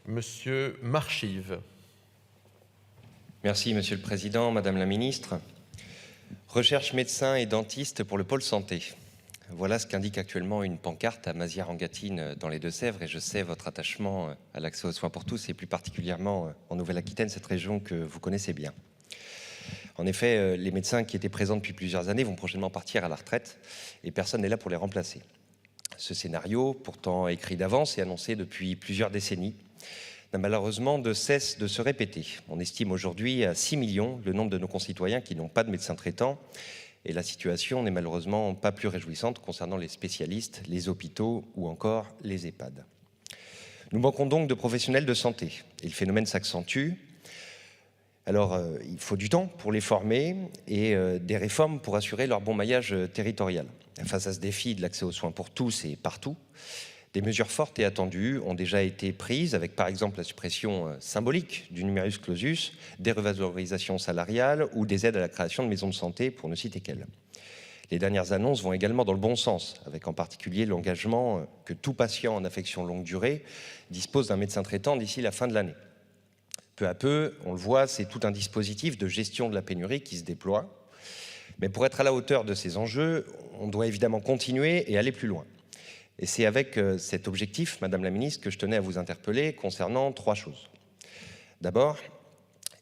Monsieur Marchive. Merci, Monsieur le Président, Madame la Ministre. Recherche médecins et dentistes pour le pôle santé. Voilà ce qu'indique actuellement une pancarte à Mazières-en-Gâtine dans les Deux-Sèvres, et je sais votre attachement à l'accès aux soins pour tous, et plus particulièrement en Nouvelle-Aquitaine, cette région que vous connaissez bien. En effet, les médecins qui étaient présents depuis plusieurs années vont prochainement partir à la retraite, et personne n'est là pour les remplacer. Ce scénario, pourtant écrit d'avance et annoncé depuis plusieurs décennies, n'a malheureusement de cesse de se répéter. On estime aujourd'hui à 6 millions le nombre de nos concitoyens qui n'ont pas de médecin traitant, et la situation n'est malheureusement pas plus réjouissante concernant les spécialistes, les hôpitaux ou encore les EHPAD. Nous manquons donc de professionnels de santé, et le phénomène s'accentue. Alors, il faut du temps pour les former et des réformes pour assurer leur bon maillage territorial. Face à ce défi de l'accès aux soins pour tous et partout, des mesures fortes et attendues ont déjà été prises, avec par exemple la suppression symbolique du numerus clausus, des revalorisations salariales ou des aides à la création de maisons de santé, pour ne citer qu'elles. Les dernières annonces vont également dans le bon sens, avec en particulier l'engagement que tout patient en affection longue durée dispose d'un médecin traitant d'ici la fin de l'année. Peu à peu, on le voit, c'est tout un dispositif de gestion de la pénurie qui se déploie. Mais pour être à la hauteur de ces enjeux, on doit évidemment continuer et aller plus loin. Et c'est avec cet objectif, Madame la Ministre, que je tenais à vous interpeller concernant 3 choses. D'abord,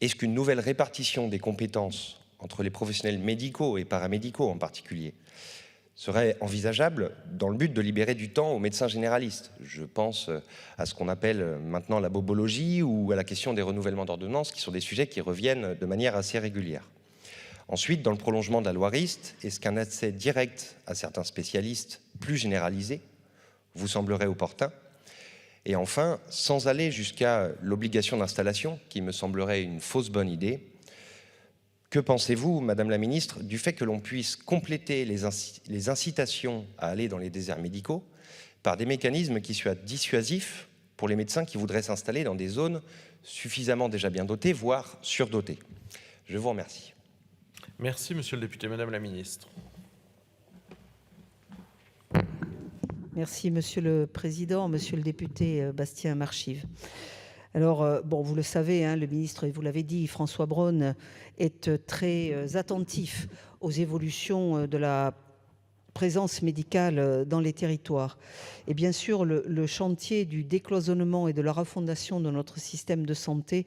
est-ce qu'une nouvelle répartition des compétences entre les professionnels médicaux et paramédicaux en particulier serait envisageable dans le but de libérer du temps aux médecins généralistes? Je pense à ce qu'on appelle maintenant la bobologie ou à la question des renouvellements d'ordonnances, qui sont des sujets qui reviennent de manière assez régulière. Ensuite, dans le prolongement de la loi Rist, est-ce qu'un accès direct à certains spécialistes plus généralisés vous semblerait opportun? Et enfin, sans aller jusqu'à l'obligation d'installation, qui me semblerait une fausse bonne idée, que pensez-vous, Madame la Ministre, du fait que l'on puisse compléter les incitations à aller dans les déserts médicaux par des mécanismes qui soient dissuasifs pour les médecins qui voudraient s'installer dans des zones suffisamment déjà bien dotées, voire surdotées? Je vous remercie. Merci, Monsieur le député. Madame la Ministre. Merci, Monsieur le Président, Monsieur le député Bastien Marchive. Alors, bon, vous le savez, hein, le ministre, et vous l'avez dit, François Braun, est très attentif aux évolutions de la présence médicale dans les territoires. Et bien sûr, le chantier du décloisonnement et de la refondation de notre système de santé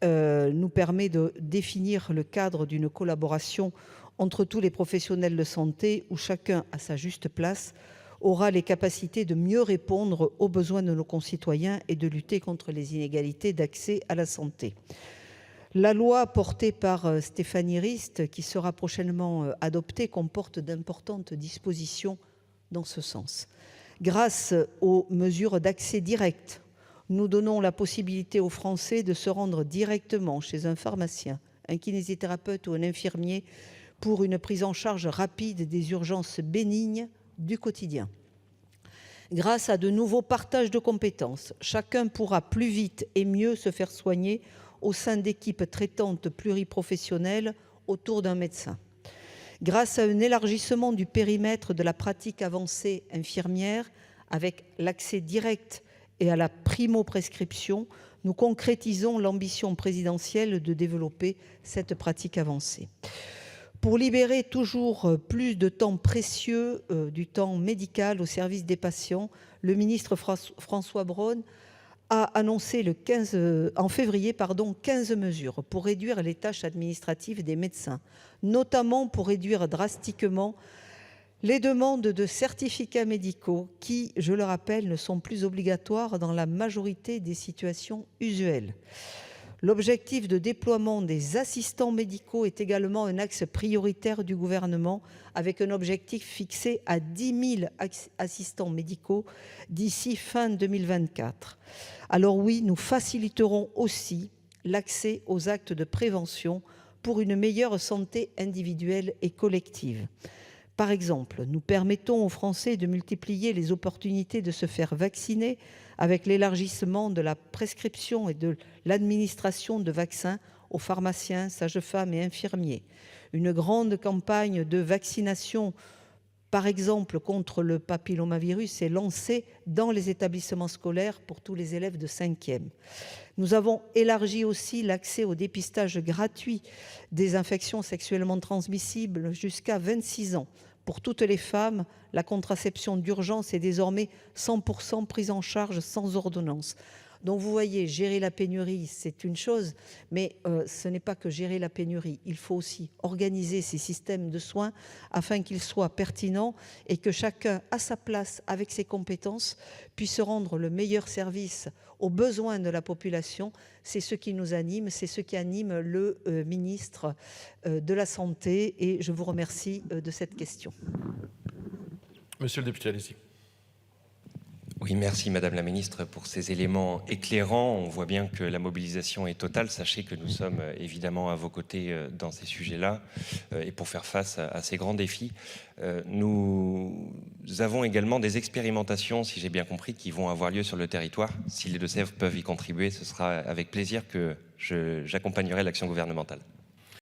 nous permet de définir le cadre d'une collaboration entre tous les professionnels de santé où chacun, à sa juste place, aura les capacités de mieux répondre aux besoins de nos concitoyens et de lutter contre les inégalités d'accès à la santé. La loi portée par Stéphanie Rist, qui sera prochainement adoptée, comporte d'importantes dispositions dans ce sens. Grâce aux mesures d'accès direct, nous donnons la possibilité aux Français de se rendre directement chez un pharmacien, un kinésithérapeute ou un infirmier pour une prise en charge rapide des urgences bénignes du quotidien. Grâce à de nouveaux partages de compétences, chacun pourra plus vite et mieux se faire soigner au sein d'équipes traitantes pluriprofessionnelles autour d'un médecin. Grâce à un élargissement du périmètre de la pratique avancée infirmière avec l'accès direct et à la primo-prescription, nous concrétisons l'ambition présidentielle de développer cette pratique avancée. Pour libérer toujours plus de temps précieux, du temps médical au service des patients, le ministre François Braun a annoncé en février 15 mesures pour réduire les tâches administratives des médecins, notamment pour réduire drastiquement les demandes de certificats médicaux qui, je le rappelle, ne sont plus obligatoires dans la majorité des situations usuelles. L'objectif de déploiement des assistants médicaux est également un axe prioritaire du gouvernement, avec un objectif fixé à 10 000 assistants médicaux d'ici fin 2024. Alors oui, nous faciliterons aussi l'accès aux actes de prévention pour une meilleure santé individuelle et collective. Par exemple, nous permettons aux Français de multiplier les opportunités de se faire vacciner avec l'élargissement de la prescription et de l'administration de vaccins aux pharmaciens, sages-femmes et infirmiers. Une grande campagne de vaccination par exemple, contre le papillomavirus est lancé dans les établissements scolaires pour tous les élèves de 5e. Nous avons élargi aussi l'accès au dépistage gratuit des infections sexuellement transmissibles jusqu'à 26 ans. Pour toutes les femmes, la contraception d'urgence est désormais 100% prise en charge sans ordonnance. Donc vous voyez, gérer la pénurie, c'est une chose, mais ce n'est pas que gérer la pénurie. Il faut aussi organiser ces systèmes de soins afin qu'ils soient pertinents et que chacun, à sa place, avec ses compétences, puisse rendre le meilleur service aux besoins de la population. C'est ce qui nous anime, c'est ce qui anime le ministre de la Santé, et je vous remercie de cette question. Monsieur le député, allez-y. Oui, merci Madame la Ministre pour ces éléments éclairants. On voit bien que la mobilisation est totale. Sachez que nous sommes évidemment à vos côtés dans ces sujets-là et pour faire face à ces grands défis. Nous avons également des expérimentations, si j'ai bien compris, qui vont avoir lieu sur le territoire. Si les Deux-Sèvres peuvent y contribuer, ce sera avec plaisir que j'accompagnerai l'action gouvernementale.